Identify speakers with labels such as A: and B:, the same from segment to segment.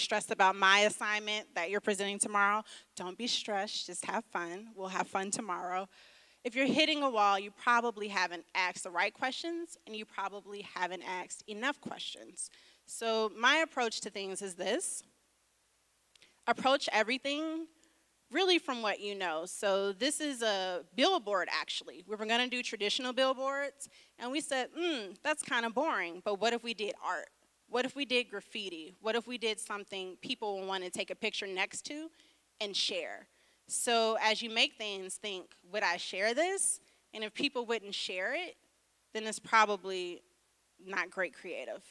A: stressed about my assignment that you're presenting tomorrow, don't be stressed. Just have fun. We'll have fun tomorrow. If you're hitting a wall, you probably haven't asked the right questions, and you probably haven't asked enough questions. So my approach to things is this. Approach everything really from what you know. So this is a billboard, actually. We were going to do traditional billboards, and we said, that's kind of boring, but what if we did art? What if we did graffiti? What if we did something people will want to take a picture next to and share? So as you make things, think, would I share this? And if people wouldn't share it, then it's probably not great creative.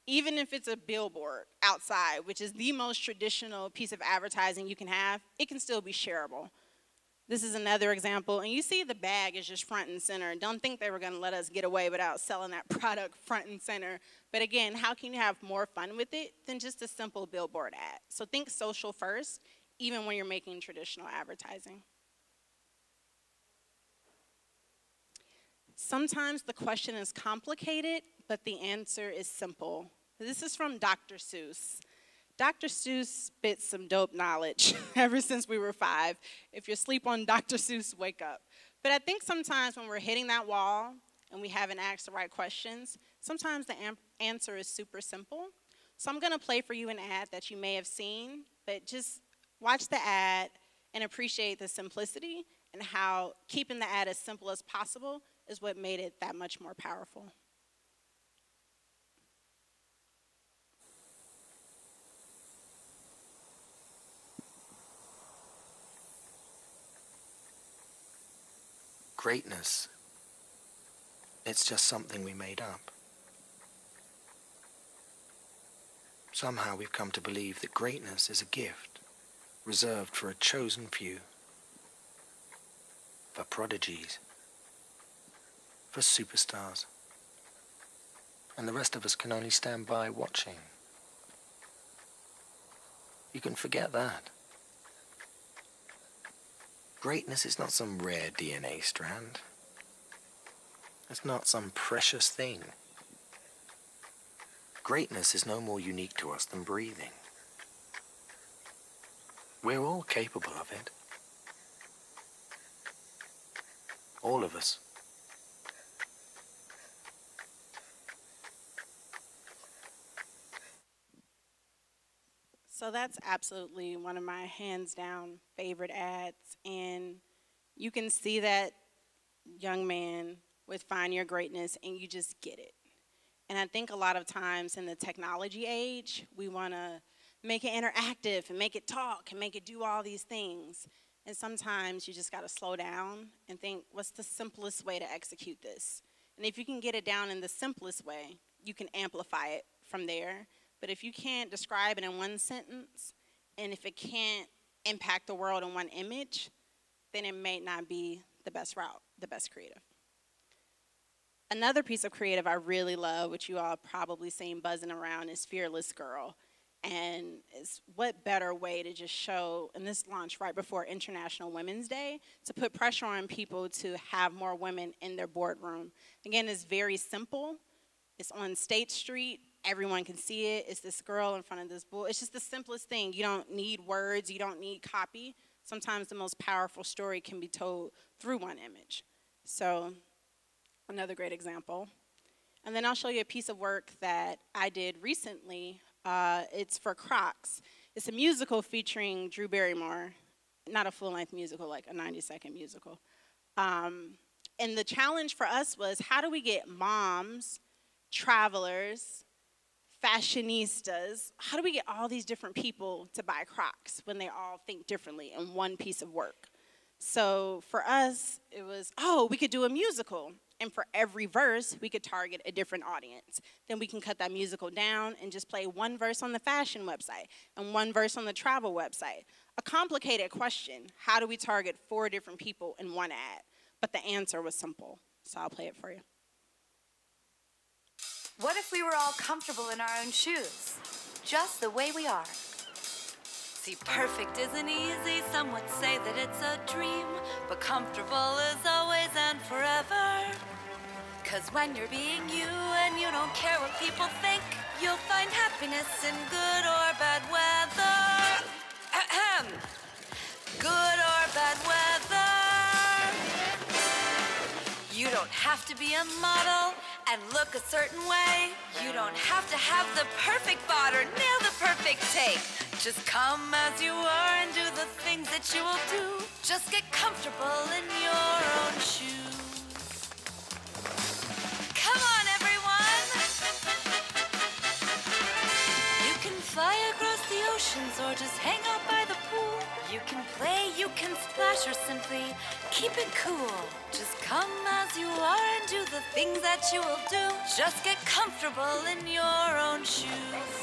A: Even if it's a billboard outside, which is the most traditional piece of advertising you can have, it can still be shareable. This is another example, and you see the bag is just front and center. Don't think they were going to let us get away without selling that product front and center. But again, how can you have more fun with it than just a simple billboard ad? So think social first, even when you're making traditional advertising. Sometimes the question is complicated, but the answer is simple. This is from Dr. Seuss. Dr. Seuss spit some dope knowledge ever since we were 5. If you're asleep on Dr. Seuss, wake up. But I think sometimes when we're hitting that wall and we haven't asked the right questions, sometimes the answer is super simple. So I'm going to play for you an ad that you may have seen, but just watch the ad and appreciate the simplicity and how keeping the ad as simple as possible is what made it that much more powerful.
B: Greatness, it's just something we made up. Somehow we've come to believe that greatness is a gift reserved for a chosen few, for prodigies, for superstars, and the rest of us can only stand by watching. You can forget that. Greatness is not some rare DNA strand. It's not some precious thing. Greatness is no more unique to us than breathing. We're all capable of it. All of us.
A: So that's absolutely one of my hands down favorite ads. And you can see that young man with Find Your Greatness and you just get it. And I think a lot of times in the technology age, we want to make it interactive and make it talk and make it do all these things. And sometimes you just got to slow down and think, what's the simplest way to execute this? And if you can get it down in the simplest way, you can amplify it from there. But if you can't describe it in one sentence, and if it can't impact the world in one image, then it may not be the best route, the best creative. Another piece of creative I really love, which you all have probably seen buzzing around, is Fearless Girl. And it's what better way to just show, and this launched right before International Women's Day, to put pressure on people to have more women in their boardroom. Again, it's very simple. It's on State Street. Everyone can see it. It's this girl in front of this bull. It's just the simplest thing. You don't need words. You don't need copy. Sometimes the most powerful story can be told through one image. So another great example. And then I'll show you a piece of work that I did recently. It's for Crocs. It's a musical featuring Drew Barrymore. Not a full-length musical, like a 90-second musical. And the challenge for us was, how do we get moms, travelers, fashionistas, how do we get all these different people to buy Crocs when they all think differently in one piece of work? So for us, it was, we could do a musical. And for every verse, we could target a different audience. Then we can cut that musical down and just play one verse on the fashion website and one verse on the travel website. A complicated question. How do we target 4 different people in one ad? But the answer was simple. So I'll play it for you.
C: What if we were all comfortable in our own shoes, just the way we are? See, perfect isn't easy. Some would say that it's a dream, but comfortable is always and forever. 'Cause when you're being you and you don't care what people think, you'll find happiness in good or bad weather. have to be a model and look a certain way. You don't have to have the perfect bod or nail the perfect take. Just come as you are and do the things that you will do. Just get comfortable in your own shoes. Come on, everyone! You can fly across the oceans or just hang out by the pool. You can play, you can splash, or simply keep it cool. Just come as you are and do the things that you will do. Just get comfortable in your own shoes.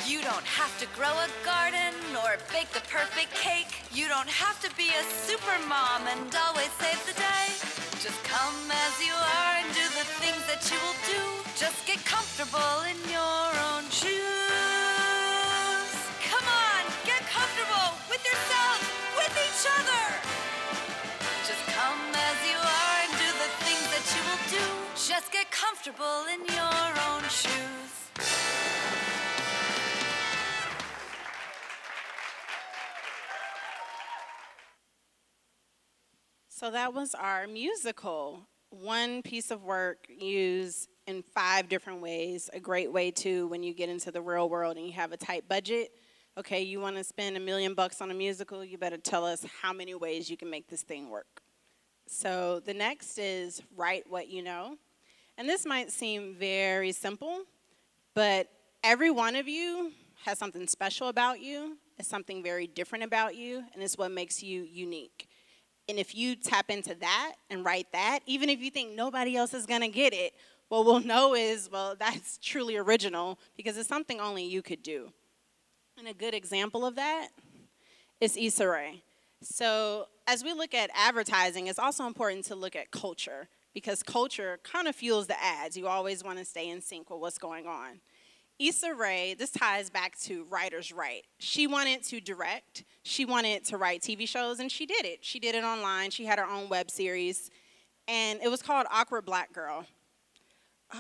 C: You don't have to grow a garden or bake the perfect cake. You don't have to be a super mom and always save the day. Just come as you are and do the things that you will do. Just get comfortable in your own shoes. Come on, get comfortable with yourself, with each other. Just come as you are and do the things that you will do. Just get comfortable in your own shoes.
A: So that was our musical. One piece of work used in 5 different ways. A great way too when you get into the real world and you have a tight budget. Okay, you want to spend $1 million on a musical, you better tell us how many ways you can make this thing work. So the next is write what you know. And this might seem very simple, but every one of you has something special about you. It's something very different about you, and it's what makes you unique. And if you tap into that and write that, even if you think nobody else is going to get it, what we'll know is, well, that's truly original because it's something only you could do. And a good example of that is Issa Rae. So as we look at advertising, it's also important to look at culture because culture kind of fuels the ads. You always want to stay in sync with what's going on. Issa Rae, this ties back to writers write. She wanted to direct, she wanted to write TV shows, and she did it. She did it online. She had her own web series, and it was called Awkward Black Girl.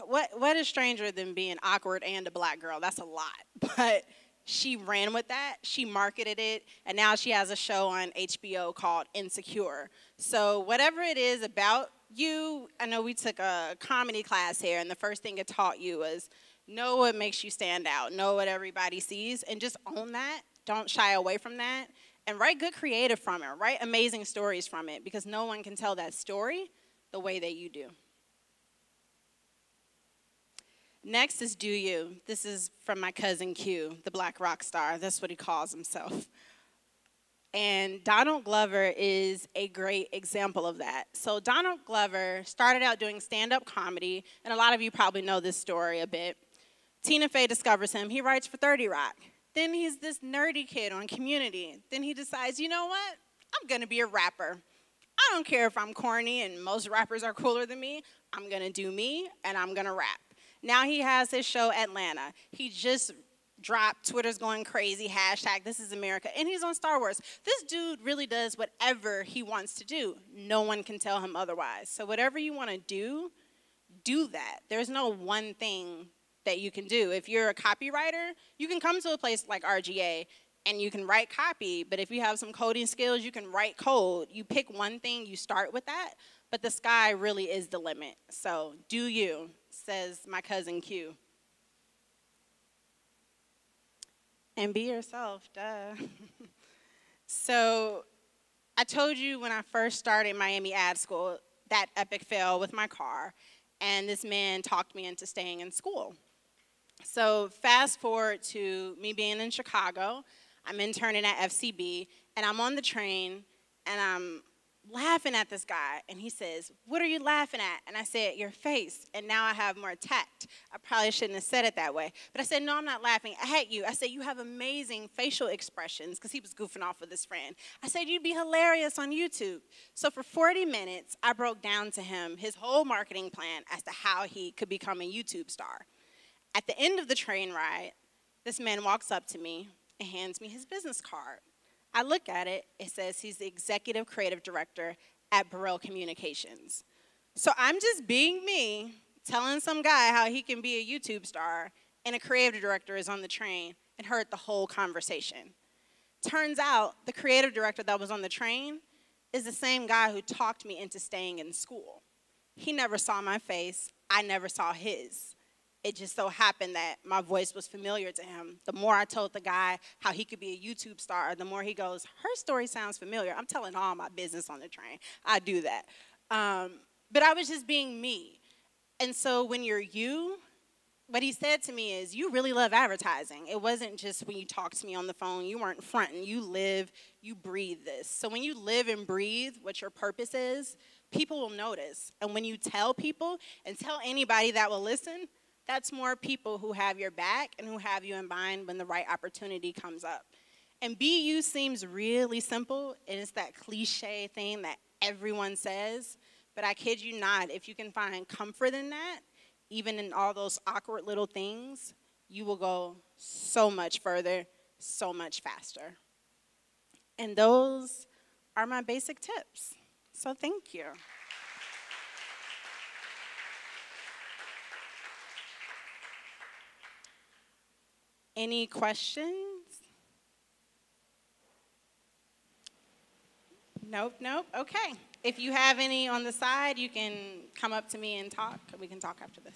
A: What is stranger than being awkward and a black girl? That's a lot. But she ran with that. She marketed it, and now she has a show on HBO called Insecure. So whatever it is about you, I know we took a comedy class here, and the first thing it taught you was know what makes you stand out, know what everybody sees, and just own that. Don't shy away from that. And write good creative from it. Write amazing stories from it because no one can tell that story the way that you do. Next is Do You. This is from my cousin Q, the black rock star. That's what he calls himself. And Donald Glover is a great example of that. So Donald Glover started out doing stand-up comedy, and a lot of you probably know this story a bit. Tina Fey discovers him. He writes for 30 Rock. Then he's this nerdy kid on Community. Then he decides, you know what? I'm going to be a rapper. I don't care if I'm corny and most rappers are cooler than me. I'm going to do me, and I'm going to rap. Now he has his show, Atlanta. He just dropped, Twitter's going crazy, hashtag This Is America, and he's on Star Wars. This dude really does whatever he wants to do. No one can tell him otherwise. So whatever you want to do that. There's no one thing that you can do. If you're a copywriter, you can come to a place like RGA and you can write copy, but if you have some coding skills, you can write code. You pick one thing, you start with that, but the sky really is the limit. So do you, says my cousin Q. And be yourself, duh. So I told you when I first started Miami Ad School, that epic fail with my car, and this man talked me into staying in school. So fast forward to me being in Chicago, I'm interning at FCB, and I'm on the train, and I'm laughing at this guy, and he says, "What are you laughing at?" And I said, "Your face." And now I have more tact. I probably shouldn't have said it that way. But I said, "No, I'm not laughing at you." I said, "You have amazing facial expressions," because he was goofing off with his friend. I said, "You'd be hilarious on YouTube." So for 40 minutes, I broke down to him his whole marketing plan as to how he could become a YouTube star. At the end of the train ride, this man walks up to me and hands me his business card. I look at it, it says he's the executive creative director at Burrell Communications. So I'm just being me, telling some guy how he can be a YouTube star, and a creative director is on the train and heard the whole conversation. Turns out the creative director that was on the train is the same guy who talked me into staying in school. He never saw my face. I never saw his. It just so happened that my voice was familiar to him. The more I told the guy how he could be a YouTube star, the more he goes, her story sounds familiar. I'm telling all my business on the train. I do that. But I was just being me. And so when you're you, what he said to me is, you really love advertising. It wasn't just when you talked to me on the phone. You weren't fronting. You live, you breathe this. So when you live and breathe what your purpose is, people will notice. And when you tell people and tell anybody that will listen, that's more people who have your back and who have you in mind when the right opportunity comes up. And be you seems really simple, and it's that cliche thing that everyone says, but I kid you not, if you can find comfort in that, even in all those awkward little things, you will go so much further, so much faster. And those are my basic tips. So thank you. Any questions? Nope. Okay. If you have any on the side, you can come up to me and talk. We can talk after this.